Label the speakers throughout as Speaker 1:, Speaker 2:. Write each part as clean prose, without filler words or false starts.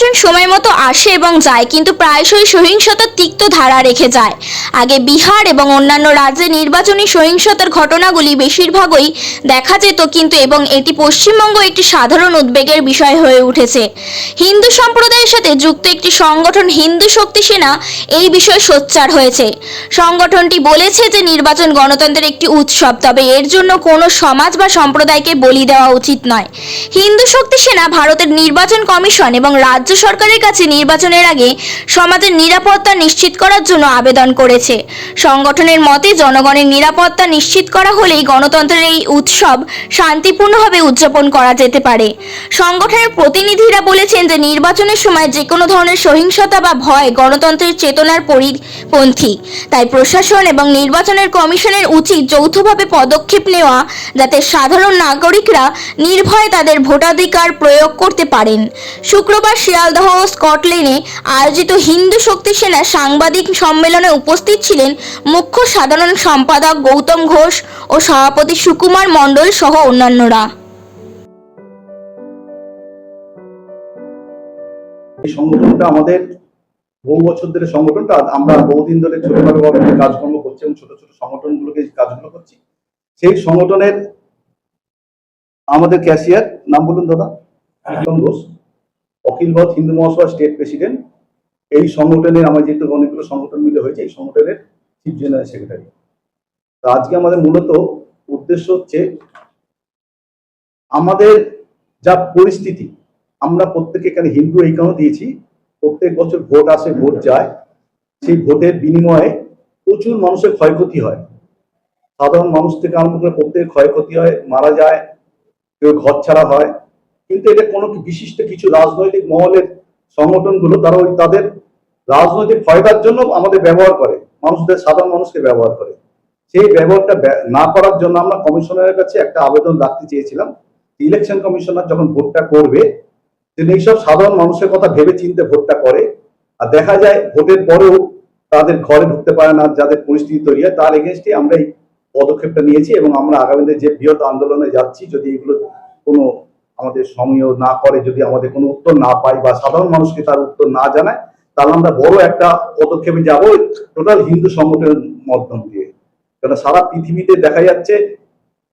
Speaker 1: নির্বাচন সময় মতো আসে এবং যায়, কিন্তু প্রায়শই সহিংসতার তিক্ত ধারা রেখে যায়। আগে বিহার এবং অন্যান্য রাজ্যে নির্বাচনী সহিংসতার ঘটনাগুলি বেশিরভাগই দেখা যেত, কিন্তু এটি পশ্চিমবঙ্গ একটি সাধারণ উদ্বেগের বিষয় হয়ে উঠেছে। হিন্দু সম্প্রদায়ের সাথে যুক্ত একটি সংগঠন হিন্দু শক্তি সেনা এই বিষয়ে সোচ্চার হয়েছে। সংগঠনটি বলেছে যে নির্বাচন গণতন্ত্রের একটি উৎসব, তবে এর জন্য কোনো সমাজ বা সম্প্রদায়কে বলি দেওয়া উচিত নয়। হিন্দু শক্তি সেনা ভারতের নির্বাচন কমিশন এবং রাজ্য সরকারের কাছে নির্বাচনের আগে সমাজের নিরাপত্তা নিশ্চিত করার জন্য আবেদন করেছে। সংগঠনের মতে, জনগণের নিরাপত্তা নিশ্চিত করা হলেই গণতন্ত্রের এই উৎসব শান্তিপূর্ণভাবে উদযাপন করা যেতে পারে। সংগঠনের প্রতিনিধিরা বলেছেন যে নির্বাচনের সময় যে কোনো ধরনের সহিংসতা বা ভয় গণতন্ত্রের চেতনার পরিপন্থী। তাই প্রশাসন এবং নির্বাচনের কমিশনের উচিত যৌথভাবে পদক্ষেপ নেওয়া, যাতে সাধারণ নাগরিকরা নির্ভয়ে তাদের ভোটাধিকার প্রয়োগ করতে পারেন। শুক্রবার শিয়ালদহ ও স্কটল্যান্ডে আয়োজিত হিন্দু শক্তি সেনা সাংবাদিক সম্মেলনে উপস্থিত ছিলেন মুখ্য সাধারণ সম্পাদক গৌতম ঘোষ ও সভাপতি সুকুমার মণ্ডল সহ অন্যান্যরা।
Speaker 2: এই সংগঠনটা আমাদের বহু বছর ধরে সংগঠনটা আমরা বহুদিন ধরে ছোটখাটো কাজকর্ম করছি এবং ছোট ছোট সংগঠনগুলোকে কাজগুলো করছি। সেই সংগঠনের আমাদের ক্যাশিয়ার নাম বলুন দাদা, গৌতম ঘোষ, অখিল ভারত হিন্দু মহাসভা স্টেট প্রেসিডেন্ট। এই সংগঠনের আমার যেহেতু অনেকগুলো সংগঠন মিলে হয়েছে, এই সংগঠনের চিফ জেনারেল সেক্রেটারি। তো আজকে আমাদের মূলত উদ্দেশ্য হচ্ছে আমাদের যা পরিস্থিতি, আমরা প্রত্যেকে এখানে হিন্দু এই কারণে দিয়েছি, প্রত্যেক বছর ভোট আসে, ভোট যায়, সেই ভোটের বিনিময়ে প্রচুর মানুষের ক্ষয়ক্ষতি হয়। সাধারণ মানুষ থেকে আরম্ভ করে প্রত্যেকের ক্ষয়ক্ষতি হয়, মারা যায়, কেউ ঘর ছাড়া হয়। কিন্তু এটা কোনো বিশিষ্ট কিছু রাজনৈতিক মহলের সংগঠনগুলো তারা ওই তাদের রাজনৈতিক ফায়দার জন্য আমাদের ব্যবহার করে, মানুষদের সাধারণ মানুষকে ব্যবহার করে। সেই ব্যবহারটা না করার জন্য আমরা কমিশনারের কাছে একটা আবেদন রাখতে চেয়েছিলাম। ইলেকশন কমিশনার যখন ভোটটা করবে, তিনি এইসব সাধারণ মানুষের কথা ভেবে চিন্তে ভোটটা করে। আর দেখা যায় ভোটের পরেও তাদের ঘরে ঢুকতে পারে না, যাদের পরিস্থিতি তৈরি হয়, তার এগেনস্টে আমরা এই পদক্ষেপটা নিয়েছি এবং আমরা আগামীতে যে বৃহৎ আন্দোলনে যাচ্ছি, যদি এগুলো কোনো আমাদের সময় না করে, যদি আমাদের কোনো উত্তর না পাই বা সাধারণ মানুষকে তার উত্তর না জানায়, তাহলে আমরা বড় একটা পদক্ষেপে যাব টোটাল হিন্দু সংগঠনের মাধ্যম দিয়ে। কারণ সারা পৃথিবীতে দেখা যাচ্ছে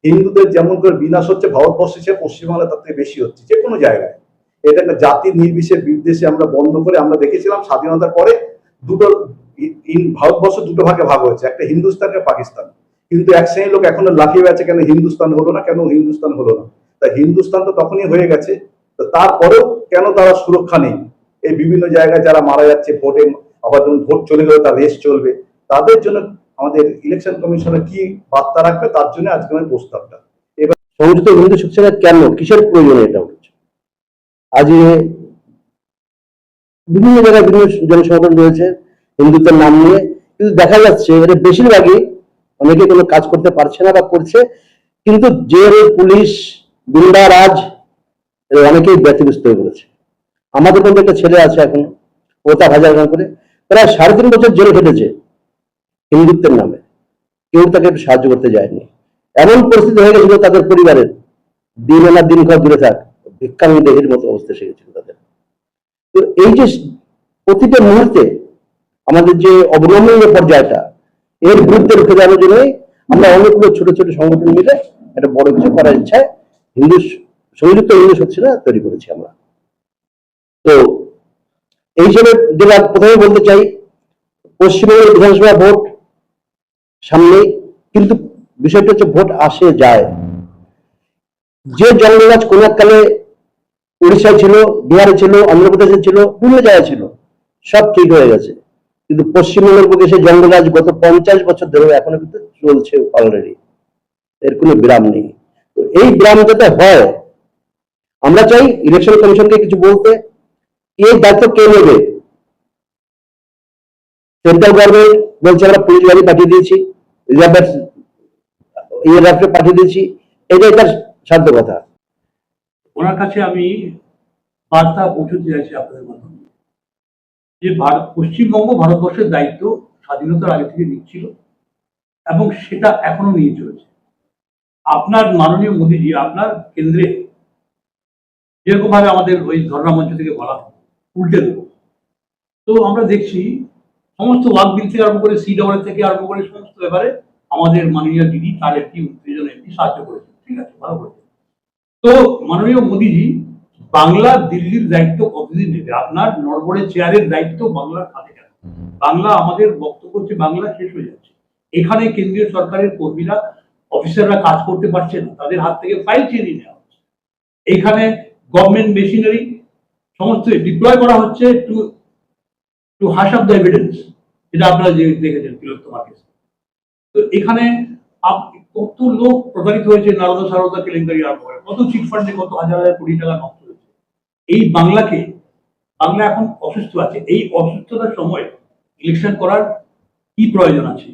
Speaker 2: হিন্দুদের যেমন করে বিনাশ হচ্ছে, ভারতবর্ষে সে পশ্চিমবাংলা তার থেকে বেশি হচ্ছে, যে কোনো জায়গায়। এটা একটা জাতির নির্বিশেষ বিদ্বেষে আমরা বন্ধ করে, আমরা দেখেছিলাম স্বাধীনতার পরে ভারতবর্ষ দুটো ভাগে ভাগ হয়েছে, একটা হিন্দুস্তান একটা পাকিস্তান। কিন্তু এক শ্রেণীর লোক এখনো লাফিয়ে আছে, কেন হিন্দুস্তান হলো না, কেন হিন্দুস্তান হলো না। তাই হিন্দুস্তান তো তখনই হয়ে গেছে, তো তারপরেও কেন তারা সুরক্ষা নেই? এই বিভিন্ন জায়গায় যারা মারা যাচ্ছে ভোটে, আবার যখন ভোট চলে গেলে তার রেস চলবে, তাদের জন্য আমাদের ইলেকশন কমিশনের কি বার্তা রাখবে, তার জন্য আজকে আমার প্রস্তাবটা। এবার
Speaker 3: সংযুক্ত হিন্দু শক্তি সেনা কেন, কিসের প্রয়োজন এটা হচ্ছে? আজ বিভিন্ন জায়গায় বিভিন্ন জনসংগঠন রয়েছে হিন্দুত্বের নাম নিয়ে, কিন্তু দেখা যাচ্ছে এটা বেশিরভাগই অনেকে কোনো কাজ করতে পারছে না বা করছে, কিন্তু জেল, পুলিশ, গুন্ডা রাজ অনেকেই ব্যতিব্যস্ত হয়ে পড়েছে। আমাদের মধ্যে একটা ছেলে আছে এখন, ও তার হাজার করে প্রায় 3.5 বছর জেলে খেটেছে হিন্দুত্বের নামে, কেউ তাকে একটু সাহায্য করতে যায়নি। এমন পরিস্থিতি হয়ে গেছিল তাদের পরিবারের, দিন আনা দিন খাওয়া দূরে থাক, ভিক্ষাঙ্গী দেহের মতো অবস্থা এসে গেছিল তাদের। তো এই যে প্রতিটা মুহূর্তে আমাদের যে অবলম্বনীয় পর্যায়টা, এর বিরুদ্ধে রুখে দেওয়ার জন্যই আমরা অনেকগুলো ছোট ছোট সংগঠন মিলে একটা বড় কিছু করার ইচ্ছায় সংযুক্ত হিন্দু শক্তি সেনা তৈরি করেছি আমরা। তো এই হিসেবে যেটা প্রথমে বলতে চাই, পশ্চিমবঙ্গের বিধানসভা ভোট সামনে, কিন্তু বিষয়টা হচ্ছে ভোট আসে যায়। যে জঙ্গলরাজ কোন এককালে উড়িষ্যায় ছিল, বিহারে ছিল, অন্ধ্রপ্রদেশে ছিল, বিভিন্ন জায়গায় ছিল, সব ঠিক হয়ে গেছে। কিন্তু পশ্চিমবঙ্গের বুকে সে জঙ্গলরাজ গত 50 বছর ধরে এখনো কিন্তু চলছে অলরেডি, এর কোনো বিরাম নেই। তো এই বিরাম যাতে হয়, আমরা চাই ইলেকশন কমিশনকে কিছু বলতে, এই দায়িত্ব কে নেবে? সেন্ট্রাল গভর্নমেন্ট বলছে আমরা পুলিশ গাড়ি পাঠিয়ে দিয়েছি, রিজার্ভ পাঠিয়ে দিয়েছি, এটাই তার সাধ্য কথা।
Speaker 4: ওনার কাছে আমি বার্তা পৌঁছতে চাইছি আপনাদের মাধ্যমে, যে পশ্চিমবঙ্গ ভারতবর্ষের দায়িত্ব স্বাধীনতার আগে থেকে নিচ্ছিল এবং সেটা এখনো নিয়ে চলেছে। আপনার মাননীয় মোদীজি আপনার কেন্দ্রে যেরকম ভাবে আমাদের ওই ধর্ণা মঞ্চ থেকে বলা হয়, উল্টে দেবো। তো আমরা দেখছি সমস্ত ওয়াক বিল থেকে আরম্ভ করে CEE থেকে আরম্ভ করে সমস্ত ব্যাপারে আমাদের মাননীয় দিদি তার একটি উত্তেজন একটি সাহায্য করেছেন, ঠিক আছে, ভালো করেছেন। তো মাননীয় মোদীজি বাংলা দিল্লির দায়িত্ব কতদিন নেবে? আপনার নড়বড়ে চেয়ারের দায়িত্ব বাংলার হাতে কেন? বাংলা, আমাদের বক্তব্য হচ্ছে বাংলা শেষ হয়ে যাচ্ছে। এখানে কেন্দ্রীয় সরকারের কর্মীরা, অফিসাররা কাজ করতে পারছে না, তাদের হাত থেকে ফাইল ছিনিয়ে নেওয়া হচ্ছে। এখানে গভর্নমেন্ট মেশিনারি সমস্ত ডিপ্লয় করা হচ্ছে to hush up the evidence, যেটা আপনারা যে দেখেছেন তিলোত্তমা কেস। তো এখানে কত লোক প্রতারিত হয়েছে, নারদা সারদা কেলেঙ্কারি আরম্ভ করে, কত চিটফান্ডে কত হাজার হাজার কোটি টাকা নষ্ট হয়েছে। এই বাংলা এখন অসুস্থ আছে। এই অসুস্থতার সময় ইলেকশন করার কি প্রয়োজন আছে?